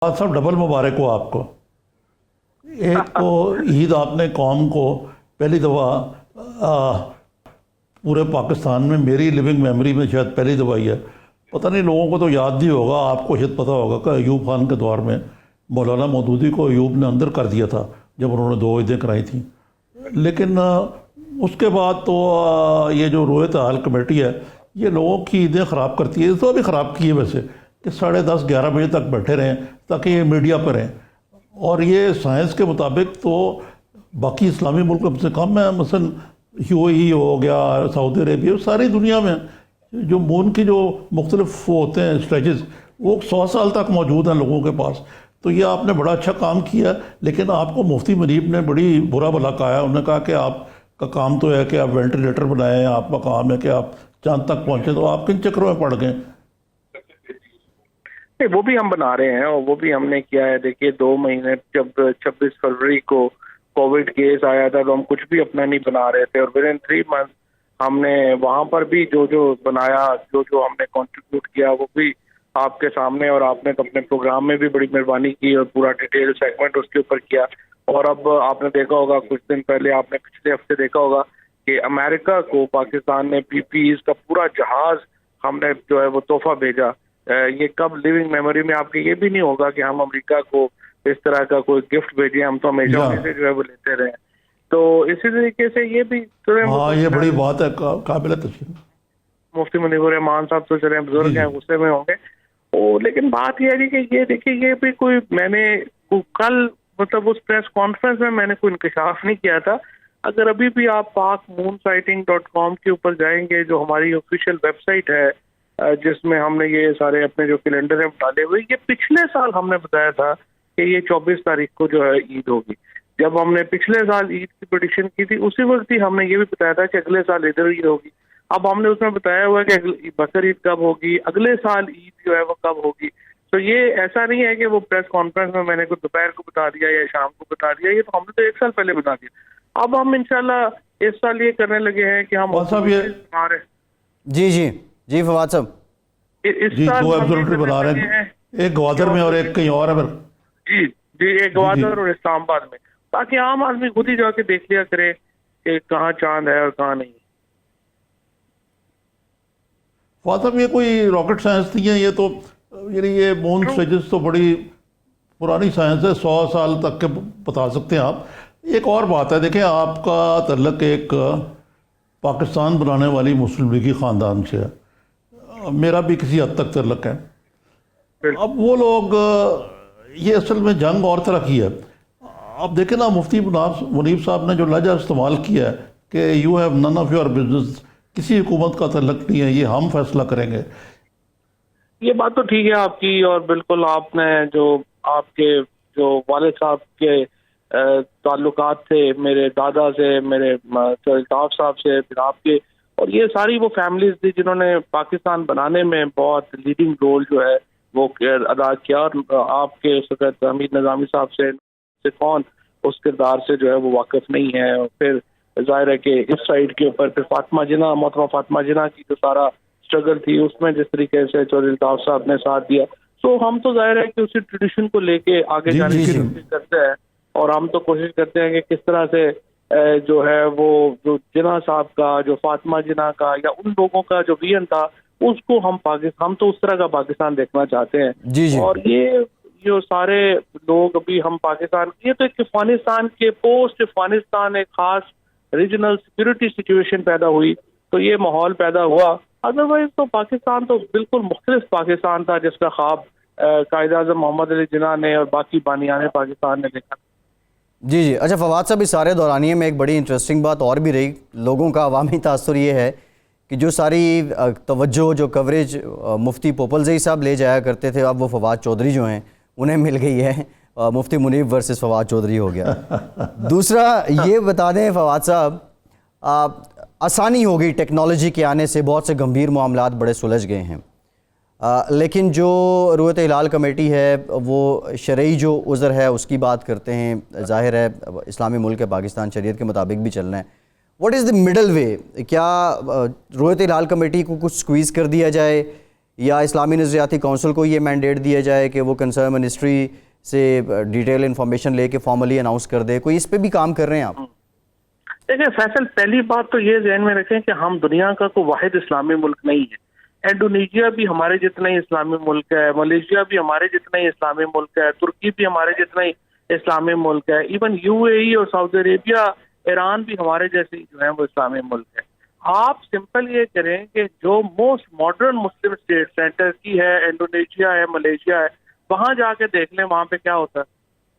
आज सब डबल मुबारक हो आपको। एक तो ईद आपने कौम को पहली दफ़ा पूरे पाकिस्तान में, मेरी लिविंग मेमोरी में शायद पहली दफ़ा ही है, पता नहीं लोगों को तो याद नहीं होगा, आपको शायद पता होगा कि अयूब खान के दौर में मौलाना मौदूदी को अयूब ने अंदर कर दिया था जब उन्होंने 2 ईदें कराई थी। लेकिन उसके बाद तो ये जो रोयत हाल कमेटी है ये लोगों की ईदें ख़राब करती है। तो अभी ख़राब की है वैसे कि 10:30-11 बजे तक बैठे रहें ताकि ये मीडिया पर रहें। और ये साइंस के मुताबिक तो बाकी इस्लामी मुल्क कम से कम है, मसलन यूएई हो गया, सऊदी अरेबिया, सारी दुनिया में जो मून की जो मुख्तलिफ होते हैं स्ट्रेचेस वो 100 साल तक मौजूद हैं लोगों के पास। तो ये आपने बड़ा अच्छा काम किया, लेकिन आपको मुफ्ती मुनीब ने बड़ी बुरा भला कहा। उन्होंने कहा कि आपका काम तो है कि आप वेंटिलेटर बनाएं, आपका काम है कि आप चांद तक पहुँचे, तो आप किन चक्रों में पड़ गए? वो भी हम बना रहे हैं और वो भी हमने किया है। देखिए 2 महीने जब 26 फरवरी को कोविड केस आया था तो हम कुछ भी अपना नहीं बना रहे थे, और विद इन 3 मंथ हमने वहाँ पर भी जो जो बनाया, जो जो हमने कंट्रीब्यूट किया वो भी आपके सामने, और आपने तो अपने प्रोग्राम में भी बड़ी मेहरबानी की और पूरा डिटेल सेगमेंट उसके ऊपर किया। और अब आपने देखा होगा कुछ दिन पहले, आपने पिछले हफ्ते देखा होगा कि अमेरिका को पाकिस्तान ने पीपीईज का पूरा जहाज हमने जो है वो तोहफा भेजा। ये कब लिविंग मेमोरी में आपके ये भी नहीं होगा कि हम अमेरिका को इस तरह का कोई गिफ्ट भेजें, हम तो हमेशा उनसे जो है वो लेते रहे। तो इसी तरीके से ये भी हाँ, ये बड़ी बात है, काबिल तस्लीम। मुफ्ती मुनीब रहमान साहब तो चले बुजुर्ग हैं, गुस्से में होंगे। लेकिन बात ये है कि ये देखिए ये भी कोई मैंने कल मतलब उस प्रेस कॉन्फ्रेंस में मैंने कोई इंकशाफ नहीं किया था। अगर अभी भी आप pakmoonsighting.com के ऊपर जाएंगे, जो हमारी ऑफिशियल वेबसाइट है जिसमें हमने ये सारे अपने जो कैलेंडर है डाले हुए, ये पिछले साल हमने बताया था कि ये 24 तारीख को जो है ईद होगी। जब हमने पिछले साल ईद की प्रेडिक्शन की थी उसी वक्त ही हमने ये भी बताया था कि अगले साल इधर ईद होगी। अब हमने उसमें बताया हुआ है कि बकर ईद कब होगी, अगले साल ईद जो है वो कब होगी। तो ये ऐसा नहीं है कि वो प्रेस कॉन्फ्रेंस में मैंने कुछ दोपहर को बता दिया या शाम को बता दिया, ये तो हमने तो 1 साल पहले बता दिया। अब हम इंशाल्लाह इस साल ये करने लगे हैं कि हम हमारे जी फवाद साहब इस जी साल 2 एब्सोल्युटली बना रहे हैं, एक ग्वादर में और एक कहीं और है। जी जी, एक ग्वादर और इस्लामाबाद में, ताकि आम आदमी खुद ही जाके देख लिया करे कि कहाँ चांद है और कहाँ नहीं। फातम, ये कोई रॉकेट साइंस नहीं है, ये तो यानी ये मून स्टेजेस तो बड़ी पुरानी साइंस है, 100 साल तक के बता सकते हैं आप। एक और बात है, देखें आपका तल्लक एक पाकिस्तान बनाने वाली मुस्लिम लीगी ख़ानदान से है, मेरा भी किसी हद तक तल्लक है। अब वो लोग ये असल में जंग और तरह की है। अब देखें ना, मुफ्ती मुनीब साहब ने जो लहजा इस्तेमाल किया है कि you have none of your business, किसी हुकूमत का तल्लक नहीं है, ये हम फैसला करेंगे। ये बात तो ठीक है आपकी, और बिल्कुल आपने जो आपके जो वालिद साहब के ताल्लुकात थे मेरे दादा से, मेरे अल्ताफ साहब से, फिर आपके, और ये सारी वो फैमिलीज थी जिन्होंने पाकिस्तान बनाने में बहुत लीडिंग रोल जो है वो अदा किया। और आपके उस वक्त हमीद निज़ामी साहब से कौन उस किरदार से जो है वो वाकिफ नहीं है। और फिर जाहिर है कि इस साइड के ऊपर फिर फातिमा जिना, मोहतरमा फातिमा जिना की जो सारा स्ट्रगल थी उसमें जिस तरीके से चौधरी अल्ताफ साहब ने साथ दिया, तो हम तो जाहिर है कि उसी ट्रेडिशन को लेके आगे जाने की कोशिश करते हैं। और हम तो कोशिश करते हैं कि किस तरह से जो है वो जो जिना साहब का, जो फातिमा जिना का, या उन लोगों का जो विजन था उसको हम तो उस तरह का पाकिस्तान देखना चाहते हैं। और ये जो सारे लोग अभी हम पाकिस्तान, ये तो एक अफगानिस्तान के पोस्ट अफगानिस्तान एक खास रीजनल सिक्योरिटी सिचुएशन पैदा हुई, तो ये माहौल पैदा हुआ। अदरवाइज तो पाकिस्तान तो बिल्कुल मुख्तलिफ पाकिस्तान था जिसका ख्वाब कायद आज़म मोहम्मद अली जिन्ना ने और बाकी बानियाने पाकिस्तान ने देखा। जी। अच्छा फवाद साहब, इस सारे दौरानिए में एक बड़ी इंटरेस्टिंग बात और भी रही, लोगों का अवामी तासुर ये है कि जो सारी तवज्जो, जो कवरेज मुफ्ती पोपलजई साहब ले जाया करते थे, अब वो फवाद चौधरी जो हैं उन्हें मिल गई है। मुफ्ती मुनीब वर्सेस फवाद चौधरी हो गया। दूसरा ये बता दें फवाद साहब, आसानी हो गई टेक्नोलॉजी के आने से, बहुत से गंभीर मामलात बड़े सुलझ गए हैं, लेकिन जो रोयत हिलाल कमेटी है वो शरई जो उज़र है उसकी बात करते हैं। ज़ाहिर है इस्लामी मुल्क है पाकिस्तान, शरीयत के मुताबिक भी चलना है। व्हाट इज़ द मिडल वे? क्या रोयत हिलाल कमेटी को कुछ स्क्वीज़ कर दिया जाए یا اسلامی نظریاتی کونسل کو یہ مینڈیٹ دیا جائے کہ وہ کنسرن منسٹری سے ڈیٹیل انفارمیشن لے کے فارملی اناؤنس کر دے؟ کوئی اس پہ بھی کام کر رہے ہیں آپ؟ دیکھیں فیصل، پہلی بات تو یہ ذہن میں رکھیں کہ ہم دنیا کا کوئی واحد اسلامی ملک نہیں ہے. انڈونیشیا بھی ہمارے جتنا ہی اسلامی ملک ہے، ملیشیا بھی ہمارے جتنا ہی اسلامی ملک ہے، ترکی بھی ہمارے جتنا ہی اسلامی ملک ہے، ایون UAE اور سعودی عربیہ، ایران بھی ہمارے جیسے جو ہیں وہ اسلامی ملک ہے. آپ سمپل یہ کریں کہ جو موسٹ ماڈرن مسلم اسٹیٹس ہیں، ٹرکی ہے، انڈونیشیا ہے، ملیشیا ہے، وہاں جا کے دیکھ لیں وہاں پہ کیا ہوتا ہے.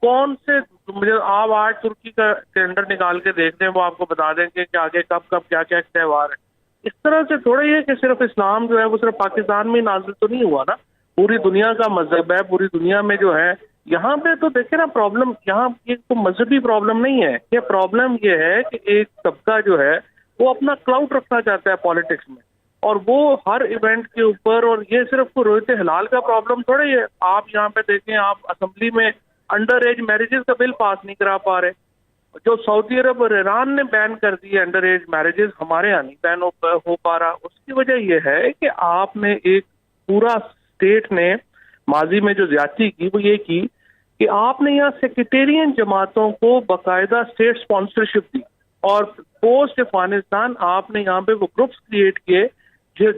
کون سے مجھے آپ آج ترکی کا کیلنڈر نکال کے دیکھ لیں، وہ آپ کو بتا دیں گے کہ آگے کب کیا کیا تہوار ہے. اس طرح سے تھوڑا یہ کہ صرف اسلام جو ہے وہ صرف پاکستان میں نازل تو نہیں ہوا نا، پوری دنیا کا مذہب ہے، پوری دنیا میں جو ہے. یہاں پہ تو دیکھیں نا پرابلم یہاں یہ کوئی مذہبی پرابلم نہیں ہے، یہ پرابلم یہ ہے کہ ایک طبقہ جو ہے وہ اپنا کلاؤڈ رکھنا چاہتا ہے پالیٹکس میں، اور وہ ہر ایونٹ کے اوپر. اور یہ صرف کوئی رویت حلال کا پرابلم تھوڑا ہی ہے. آپ یہاں پہ دیکھیں، آپ اسمبلی میں انڈر ایج میرجز کا بل پاس نہیں کرا پا رہے. جو سعودی عرب اور ایران نے بین کر دی انڈر ایج میرجز، ہمارے یہاں نہیں بین ہو پا رہا. اس کی وجہ یہ ہے کہ آپ نے ایک پورا اسٹیٹ نے ماضی میں جو زیادتی کی وہ یہ کی کہ آپ نے یہاں سیکریٹیرین جماعتوں کو باقاعدہ اسٹیٹ اسپانسرشپ دی، اور پوسٹ افغانستان آپ نے یہاں پہ وہ گروپس کریٹ کیے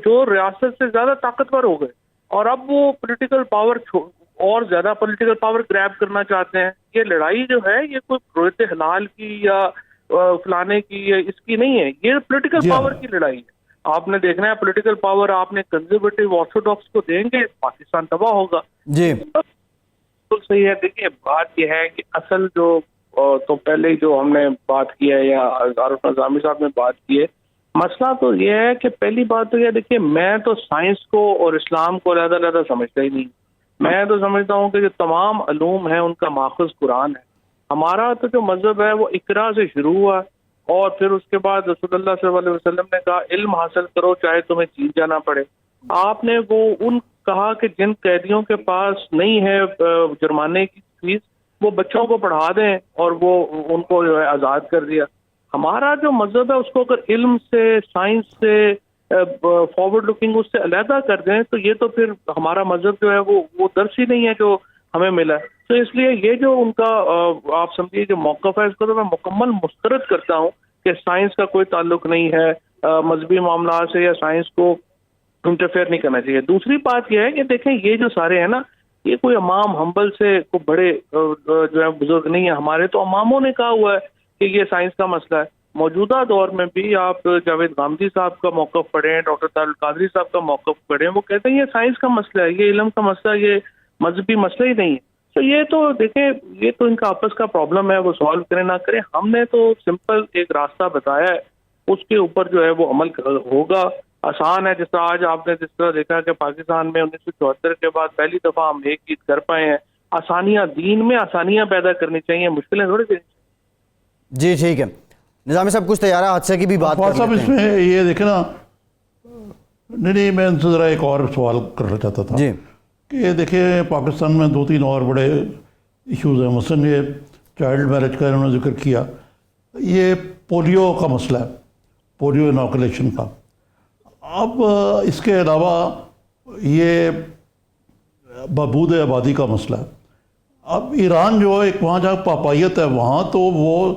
جو ریاست سے زیادہ طاقتور ہو گئے، اور اب وہ پولیٹیکل پاور اور زیادہ پولیٹیکل پاور گریب کرنا چاہتے ہیں. یہ لڑائی جو ہے یہ کوئی رویت حلال کی یا فلانے کی یا اس کی نہیں ہے، یہ پولیٹیکل پاور کی لڑائی ہے. آپ نے دیکھنا ہے پولیٹیکل پاور آپ نے کنزرویٹو آرتھوڈاکس کو دیں گے، پاکستان تباہ ہوگا. جی بالکل صحیح ہے. دیکھیے بات یہ ہے کہ اصل جو تو پہلے جو ہم نے بات کی ہے یا عارف نظامی صاحب نے بات کی ہے، مسئلہ تو یہ ہے کہ پہلی بات تو یہ دیکھیے، میں تو سائنس کو اور اسلام کو علیحدہ سمجھتا ہی نہیں. میں تو سمجھتا ہوں کہ جو تمام علوم ہیں ان کا ماخذ قرآن ہے. ہمارا تو جو مذہب ہے وہ اقرا سے شروع ہوا، اور پھر اس کے بعد رسول اللہ صلی اللہ علیہ وسلم نے کہا علم حاصل کرو چاہے تمہیں چین جانا پڑے. آپ نے وہ کہا کہ جن قیدیوں کے پاس نہیں ہے جرمانے کی فیس وہ بچوں کو پڑھا دیں، اور وہ ان کو جو ہے آزاد کر دیا. ہمارا جو مذہب ہے اس کو اگر علم سے، سائنس سے، فارورڈ لکنگ اس سے علیحدہ کر دیں تو یہ تو پھر ہمارا مذہب جو ہے وہ درس ہی نہیں ہے جو ہمیں ملا ہے. تو اس لیے یہ جو ان کا آپ سمجھیے جو موقف ہے اس کو تو میں مکمل مسترد کرتا ہوں کہ سائنس کا کوئی تعلق نہیں ہے مذہبی معاملات سے، یا سائنس کو انٹرفیئر نہیں کرنا چاہیے. دوسری بات یہ ہے کہ دیکھیں یہ جو سارے ہیں نا، یہ کوئی امام حنبل سے کوئی بڑے جو ہے بزرگ نہیں ہے. ہمارے تو اماموں نے کہا ہوا ہے کہ یہ سائنس کا مسئلہ ہے. موجودہ دور میں بھی آپ جاوید غامدی صاحب کا موقف پڑھیں، ڈاکٹر طاہر القادری صاحب کا موقف پڑھیں، وہ کہتے ہیں یہ سائنس کا مسئلہ ہے، یہ علم کا مسئلہ، یہ مذہبی مسئلہ ہی نہیں ہے. تو یہ تو دیکھیں یہ تو ان کا آپس کا پرابلم ہے، وہ سالو کریں نہ کریں. ہم نے تو سمپل ایک راستہ بتایا ہے، اس کے اوپر جو ہے وہ عمل ہوگا. آسان ہے، جس طرح آج آپ نے جس طرح دیکھا کہ پاکستان میں 1974 کے بعد پہلی دفعہ ہم ایک عید کر پائے ہیں. آسانیاں دین میں آسانیاں پیدا کرنی چاہیے، مشکلیں تھوڑی دینی چاہیے. جی ٹھیک ہے. نظامی صاحب کچھ طیارہ حادثے کی بھی بات کر صاحب لیتے اس ہیں. میں یہ دیکھیں نا، نہیں میں ان سے ذرا ایک اور سوال کرنا چاہتا تھا. جی کہ دیکھیں پاکستان میں 2-3 اور بڑے ایشوز ہیں. مثلاً یہ چائلڈ میرج کا انہوں نے ذکر کیا، یہ پولیو کا مسئلہ ہے، پولیو انوکولیشن کا. اب اس کے علاوہ یہ بہبود آبادی کا مسئلہ ہے. اب ایران جو ایک وہاں جہاں پاپائیت ہے وہاں تو وہ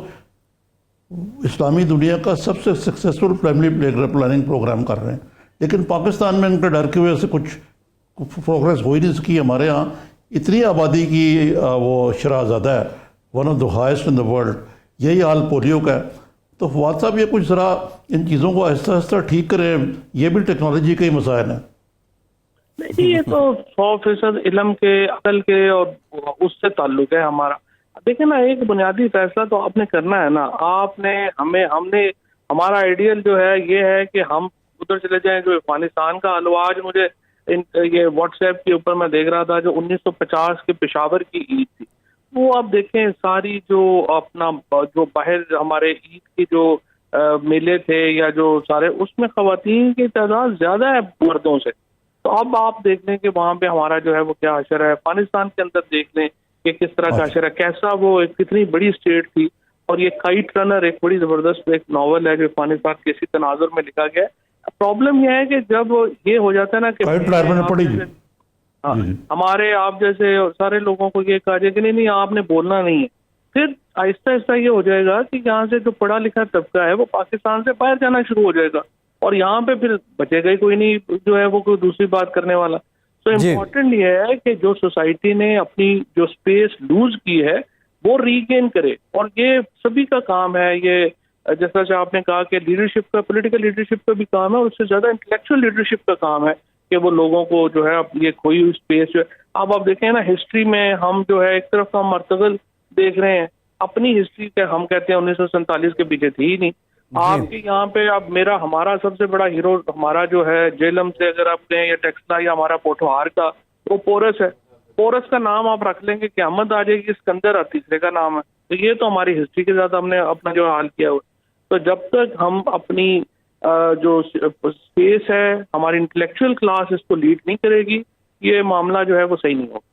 اسلامی دنیا کا سب سے سکسیسفل فیملی پلاننگ پروگرام کر رہے ہیں، لیکن پاکستان میں ان کے ڈر کی وجہ سے کچھ پروگریس ہو ہی نہیں سکی. ہمارے ہاں اتنی آبادی کی وہ شرح زیادہ ہے، one of the highest in the world. یہی حال پولیو کا ہے. تو فواد صاحب یہ کچھ ذرا ان چیزوں کو آہستہ آہستہ ٹھیک کریں، یہ بھی ٹیکنالوجی کے ہی مسائل ہیں. نہیں یہ تو 100% علم کے، عقل کے اور اس سے تعلق ہے ہمارا. دیکھیں نا ایک بنیادی فیصلہ تو آپ نے کرنا ہے نا. آپ نے ہم نے ہمارا آئیڈیل جو ہے یہ ہے کہ ہم ادھر چلے جائیں جو افغانستان کا حل. آج مجھے یہ واٹس ایپ کے اوپر میں دیکھ رہا تھا جو 1950 کے پشاور کی عید تھی، وہ آپ دیکھیں ساری جو اپنا جو باہر ہمارے عید کے جو میلے تھے یا جو سارے، اس میں خواتین کی تعداد زیادہ ہے مردوں سے. تو اب آپ دیکھ لیں کہ وہاں پہ ہمارا جو ہے وہ کیا حشر ہے. افغانستان کے اندر دیکھ لیں کہ کس طرح کا حشر ہے، کیسا وہ کتنی بڑی اسٹیٹ تھی. اور یہ کائٹ رنر ایک بڑی زبردست ایک ناول ہے جو افغانستان کے اسی تناظر میں لکھا گیا ہے प्रॉब्लम यह है कि जब ये हो जाता है ना कि प्राइवेट प्लान मैंने पढ़ी थी। हाँ, जी। हमारे आप जैसे सारे लोगों को ये कहा जाए कि नहीं आपने बोलना नहीं है, फिर आहिस्ता आहिस्ता ये हो जाएगा कि यहाँ से जो पढ़ा लिखा तबका है वो पाकिस्तान से बाहर जाना शुरू हो जाएगा और यहाँ पे फिर बचेगा ही कोई नहीं जो है वो कोई दूसरी बात करने वाला। तो जी। इम्पोर्टेंट ये है कि जो सोसाइटी ने अपनी जो स्पेस लूज की है वो रीगेन करे, और ये सभी का काम है। ये जैसा कि आपने कहा कि लीडरशिप का, पॉलिटिकल लीडरशिप का भी काम है, और उससे ज्यादा इंटेलेक्चुअल लीडरशिप का काम है कि वो लोगों को जो है ये खोई हुई स्पेस जो है, अब आप देखें ना हिस्ट्री में हम जो है एक तरफ हम मर्तगल देख रहे हैं, अपनी हिस्ट्री के हम कहते हैं 1947 के पीछे थी ही नहीं। आपके यहाँ पे अब हमारा सबसे बड़ा हीरो हमारा जो है जेलम से अगर आप कहें या टेक्सला या हमारा पोठोहार का, वो पोरस है। पोरस का नाम आप रख लेंगे, क़यामत आ जाएगी, सिकंदर तीसरे का नाम है। तो ये तो हमारी हिस्ट्री के साथ हमने अपना जो हाल किया हुआ। तो जब तक हम अपनी जो स्पेस है, हमारी इंटेलेक्चुअल क्लास इसको लीड नहीं करेगी, ये मामला जो है वो सही नहीं होगा।